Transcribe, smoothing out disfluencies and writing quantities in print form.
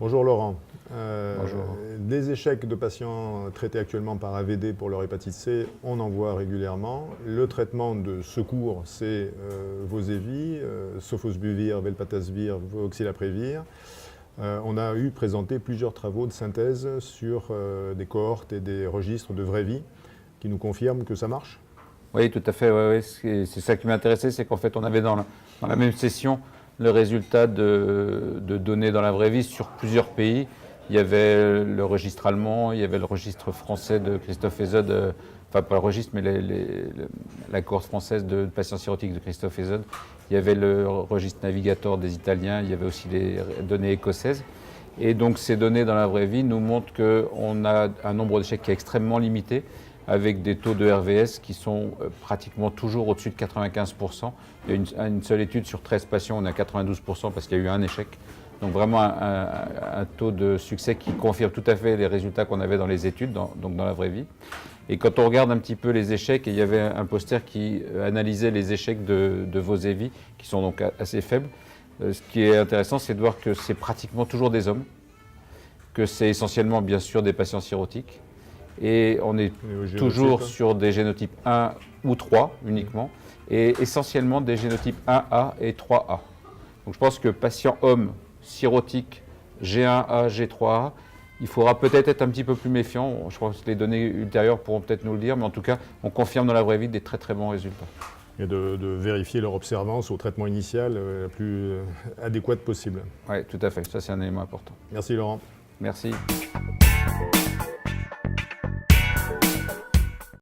Bonjour Laurent. Bonjour. Des échecs de patients traités actuellement par AVD pour leur hépatite C, on en voit régulièrement. Le traitement de secours, c'est Vosevie, Sofosbuvir, Velpatasvir, Oxylaprevir. On a eu présenté plusieurs travaux de synthèse sur des cohortes et des registres de vraie vie qui nous confirment que ça marche. Oui, tout à fait. Ouais. C'est ça qui m'intéressait, c'est qu'en fait, on avait dans la même session le résultat de données dans la vraie vie sur plusieurs pays. Il y avait le registre allemand, il y avait le registre français de Christophe Ezod, enfin pas le registre, mais la cohorte française de patients cirrhotiques de Christophe Ezod. Il y avait le registre Navigator des Italiens, il y avait aussi les données écossaises. Et donc ces données dans la vraie vie nous montrent qu'on a un nombre d'échecs qui est extrêmement limité, avec des taux de RVS qui sont pratiquement toujours au-dessus de 95%. Il y a une seule étude sur 13 patients, on a 92% parce qu'il y a eu un échec. Donc vraiment un taux de succès qui confirme tout à fait les résultats qu'on avait dans les études, donc dans la vraie vie. Et quand on regarde un petit peu les échecs, et il y avait un poster qui analysait les échecs de Vosevie, qui sont donc assez faibles. Ce qui est intéressant, c'est de voir que c'est pratiquement toujours des hommes, que c'est essentiellement bien sûr des patients cirrhotiques. Et on est toujours sur des génotypes 1 ou 3 uniquement, et essentiellement des génotypes 1A et 3A. Donc je pense que patient homme cirrhotique G1A, G3A, il faudra peut-être être un petit peu plus méfiant. Je pense que les données ultérieures pourront peut-être nous le dire, mais en tout cas, on confirme dans la vraie vie des très très bons résultats. Et de vérifier leur observance au traitement initial la plus adéquate possible. Oui, tout à fait. Ça, c'est un élément important. Merci Laurent. Merci.